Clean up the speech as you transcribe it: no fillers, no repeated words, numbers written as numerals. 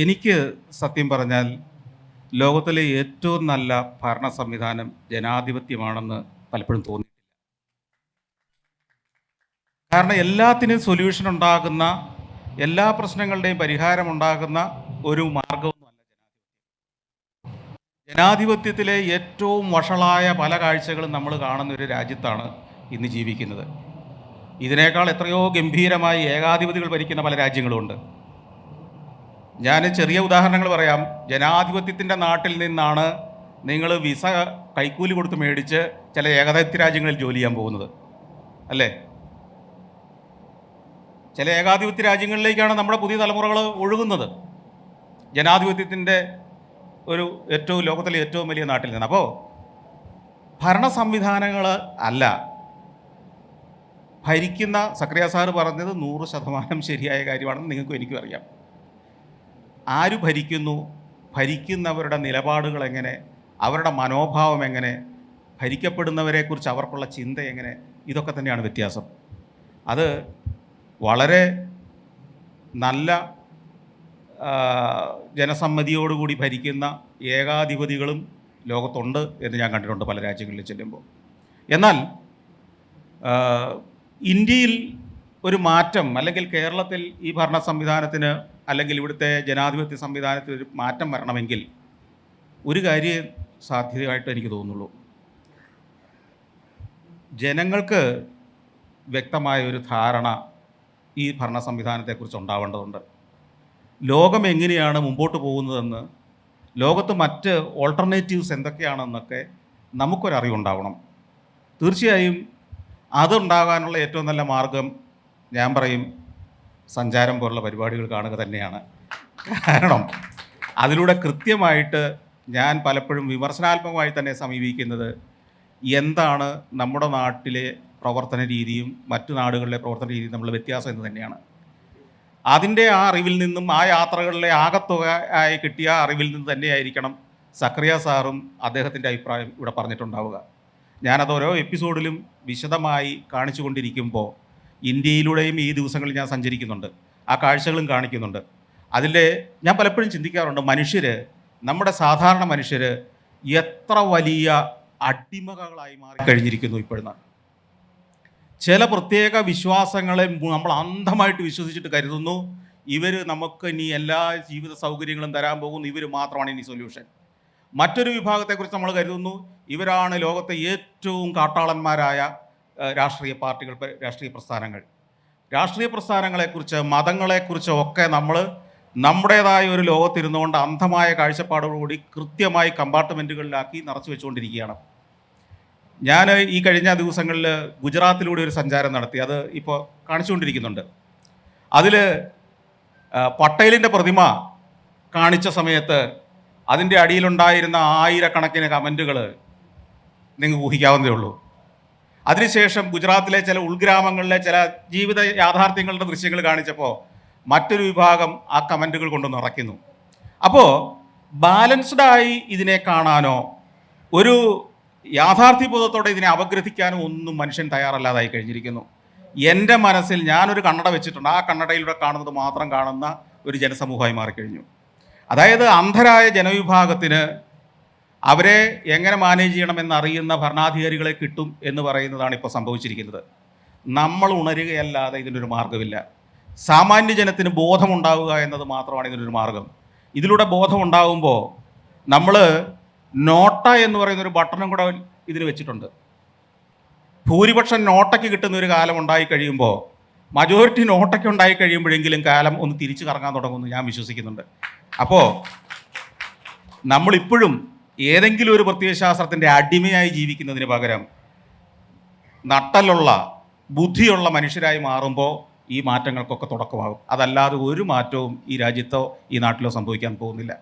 എനിക്ക് സത്യം പറഞ്ഞാൽ ലോകത്തിലെ ഏറ്റവും നല്ല ഭരണ സംവിധാനം ജനാധിപത്യമാണെന്ന് പലപ്പോഴും തോന്നി. കാരണം എല്ലാത്തിനും സൊല്യൂഷൻ ഉണ്ടാകുന്ന, എല്ലാ പ്രശ്നങ്ങളുടെയും പരിഹാരം ഉണ്ടാകുന്ന ഒരു മാർഗമൊന്നുമല്ല ജനാധിപത്യത്തിലെ ഏറ്റവും വഷളായ പല കാഴ്ചകളും നമ്മൾ കാണുന്ന ഒരു രാജ്യത്താണ് ഇന്ന് ജീവിക്കുന്നത്. ഇതിനേക്കാൾ എത്രയോ ഗംഭീരമായി ഏകാധിപതികൾ ഭരിക്കുന്ന പല രാജ്യങ്ങളുമുണ്ട്. ഞാൻ ചെറിയ ഉദാഹരണങ്ങൾ പറയാം. ജനാധിപത്യത്തിൻ്റെ നാട്ടിൽ നിന്നാണ് നിങ്ങൾ വിസ കൈക്കൂലി കൊടുത്ത് മേടിച്ച് ചില ഏകാധിപത്യ രാജ്യങ്ങളിൽ ജോലി ചെയ്യാൻ പോകുന്നത്, അല്ലേ? ചില ഏകാധിപത്യ രാജ്യങ്ങളിലേക്കാണ് നമ്മുടെ പുതിയ തലമുറകൾ ഒഴുകുന്നത്, ജനാധിപത്യത്തിൻ്റെ ഒരു ലോകത്തിലെ ഏറ്റവും വലിയ നാട്ടിൽ നിന്ന്. അപ്പോൾ ഭരണ സംവിധാനങ്ങൾ അല്ല ഭരിക്കുന്ന, സക്രിയ സാറ് പറഞ്ഞത് 100% ശരിയായ കാര്യമാണെന്ന് നിങ്ങൾക്കും എനിക്കും അറിയാം. ആര് ഭരിക്കുന്നു, ഭരിക്കുന്നവരുടെ നിലപാടുകൾ എങ്ങനെ, അവരുടെ മനോഭാവം എങ്ങനെ, ഭരിക്കപ്പെടുന്നവരെക്കുറിച്ച് അവർക്കുള്ള ചിന്ത എങ്ങനെ, ഇതൊക്കെ തന്നെയാണ് വ്യത്യാസം. അത് വളരെ നല്ല ജനസമ്മതിയോടുകൂടി ഭരിക്കുന്ന ഏകാധിപതികളും ലോകത്തുണ്ട് എന്ന് ഞാൻ കണ്ടിട്ടുണ്ട് പല രാജ്യങ്ങളിൽ ചെല്ലുമ്പോൾ. എന്നാൽ ഇന്ത്യയിൽ ഒരു മാറ്റം, അല്ലെങ്കിൽ കേരളത്തിൽ ഈ ഭരണ സംവിധാനത്തിന്, അല്ലെങ്കിൽ ഇവിടുത്തെ ജനാധിപത്യ സംവിധാനത്തിൽ ഒരു മാറ്റം വരണമെങ്കിൽ ഒരു കാര്യം സാധ്യതയായിട്ട് എനിക്ക് തോന്നുള്ളൂ. ജനങ്ങൾക്ക് വ്യക്തമായ ഒരു ധാരണ ഈ ഭരണ സംവിധാനത്തെക്കുറിച്ച് ഉണ്ടാവേണ്ടതുണ്ട്. ലോകം എങ്ങനെയാണ് മുമ്പോട്ട് പോകുന്നതെന്ന്, ലോകത്ത് മറ്റ് ഓൾട്ടർനേറ്റീവ്സ് എന്തൊക്കെയാണെന്നൊക്കെ നമുക്കൊരറിവുണ്ടാവണം. തീർച്ചയായും അതുണ്ടാകാനുള്ള ഏറ്റവും നല്ല മാർഗം ഞാൻ പറയും സഞ്ചാരം പോലുള്ള പരിപാടികൾ കാണുക തന്നെയാണ്. കാരണം അതിലൂടെ കൃത്യമായിട്ട് ഞാൻ പലപ്പോഴും വിമർശനാത്മകമായി തന്നെ സമീപിക്കുന്നത് എന്താണ് നമ്മുടെ നാട്ടിലെ പ്രവർത്തന രീതിയും മറ്റു നാടുകളിലെ പ്രവർത്തന രീതിയും തമ്മിലുള്ള വ്യത്യാസം എന്ന് തന്നെയാണ്. അതിൻ്റെ ആ അറിവിൽ നിന്നും, ആ യാത്രകളിലെ ആകത്തുക ആയി കിട്ടിയ അറിവിൽ നിന്ന് തന്നെയായിരിക്കണം സക്രിയ സാറും അദ്ദേഹത്തിൻ്റെ അഭിപ്രായം ഇവിടെ പറഞ്ഞിട്ടുണ്ടാവുക. ഞാനത് ഓരോ എപ്പിസോഡിലും വിശദമായി കാണിച്ചു കൊണ്ടിരിക്കുമ്പോൾ ഇന്ത്യയിലൂടെയും ഈ ദിവസങ്ങളിൽ ഞാൻ സഞ്ചരിക്കുന്നുണ്ട്, ആ കാഴ്ചകളും കാണിക്കുന്നുണ്ട്. ഞാൻ പലപ്പോഴും ചിന്തിക്കാറുണ്ട്, നമ്മുടെ സാധാരണ മനുഷ്യർ എത്ര വലിയ അടിമകളായി മാറിക്കഴിഞ്ഞിരിക്കുന്നു ഇപ്പോഴാണ്. ചില പ്രത്യേക വിശ്വാസങ്ങളെ നമ്മൾ അന്ധമായിട്ട് വിശ്വസിച്ചിട്ട് കരുതുന്നു ഇവർ നമുക്ക് ഇനി എല്ലാ ജീവിത സൗകര്യങ്ങളും തരാൻ പോകുന്നു, ഇവർ മാത്രമാണ് ഇനി സൊല്യൂഷൻ. മറ്റൊരു വിഭാഗത്തെക്കുറിച്ച് നമ്മൾ കരുതുന്നു ഇവരാണ് ലോകത്തെ ഏറ്റവും കാട്ടാളന്മാരായ രാഷ്ട്രീയ പാർട്ടികൾ, രാഷ്ട്രീയ പ്രസ്ഥാനങ്ങളെക്കുറിച്ച്, മതങ്ങളെക്കുറിച്ച് ഒക്കെ നമ്മൾ നമ്മുടേതായ ഒരു ലോകത്തിരുന്നുകൊണ്ട് അന്ധമായ കാഴ്ചപ്പാടോടുകൂടി കൃത്യമായി കമ്പാർട്ട്മെൻറ്റുകളിലാക്കി നിറച്ചു വെച്ചുകൊണ്ടിരിക്കുകയാണ്. ഞാൻ ഈ കഴിഞ്ഞ ദിവസങ്ങളിൽ ഗുജറാത്തിലൂടെ ഒരു സഞ്ചാരം നടത്തി, അത് ഇപ്പോൾ കാണിച്ചുകൊണ്ടിരിക്കുന്നുണ്ട്. അതിൽ പട്ടേലിൻ്റെ പ്രതിമ കാണിച്ച സമയത്ത് അതിൻ്റെ അടിയിലുണ്ടായിരുന്ന ആയിരക്കണക്കിന് കമൻറ്റുകൾ നിങ്ങൾക്ക് ഊഹിക്കാവുന്നതേ ഉള്ളൂ. അതിനുശേഷം ഗുജറാത്തിലെ ചില ഉൾഗ്രാമങ്ങളിലെ ചില ജീവിത യാഥാർത്ഥ്യങ്ങളുടെ ദൃശ്യങ്ങൾ കാണിച്ചപ്പോൾ മറ്റൊരു വിഭാഗം ആ കമൻറ്റുകൾ കൊണ്ട് നിറയ്ക്കുന്നു. അപ്പോൾ ബാലൻസ്ഡായി ഇതിനെ കാണാനോ ഒരു യാഥാർത്ഥ്യബോധത്തോടെ ഇതിനെ അപഗ്രഥിക്കാനോ ഒന്നും മനുഷ്യൻ തയ്യാറല്ലാതായി കഴിഞ്ഞിരിക്കുന്നു. എൻ്റെ മനസ്സിൽ ഞാനൊരു കണ്ണട വെച്ചിട്ടുണ്ട്, ആ കണ്ണടയിലൂടെ കാണുന്നത് മാത്രം കാണുന്ന ഒരു ജനസമൂഹമായി മാറിക്കഴിഞ്ഞു. അതായത് അന്ധരായ ജനവിഭാഗത്തിന് അവരെ എങ്ങനെ മാനേജ് ചെയ്യണമെന്നറിയുന്ന ഭരണാധികാരികളെ കിട്ടും എന്ന് പറയുന്നതാണ് ഇപ്പോൾ സംഭവിച്ചിരിക്കുന്നത്. നമ്മൾ ഉണരുകയല്ലാതെ ഇതിനൊരു മാർഗ്ഗമില്ല. സാമാന്യ ജനത്തിന് ബോധമുണ്ടാവുക എന്നത് മാത്രമാണ് ഇതിനൊരു മാർഗം. ഇതിലൂടെ ബോധമുണ്ടാകുമ്പോൾ നമ്മൾ നോട്ട എന്ന് പറയുന്നൊരു ബട്ടണും കൂടെ ഇതിന് വെച്ചിട്ടുണ്ട്. ഭൂരിപക്ഷം നോട്ടയ്ക്ക് കിട്ടുന്ന ഒരു കാലം ഉണ്ടായി കഴിയുമ്പോൾ, മജോറിറ്റി നോട്ടയ്ക്ക് ഉണ്ടായി കഴിയുമ്പോഴെങ്കിലും കാലം ഒന്ന് തിരിച്ചു കറങ്ങാൻ തുടങ്ങുമെന്ന് ഞാൻ വിശ്വസിക്കുന്നുണ്ട്. അപ്പോൾ നമ്മളിപ്പോഴും ഏതെങ്കിലും ഒരു പ്രത്യയശാസ്ത്രത്തിൻ്റെ അടിമയായി ജീവിക്കുന്നതിന് പകരം നട്ടലുള്ള ബുദ്ധിയുള്ള മനുഷ്യരായി മാറുമ്പോൾ ഈ മാറ്റങ്ങൾക്കൊക്കെ തുടക്കമാകും. അതല്ലാതെ ഒരു മാറ്റവും ഈ രാജ്യത്തോ ഈ നാട്ടിലോ സംഭവിക്കാൻ പോകുന്നില്ല.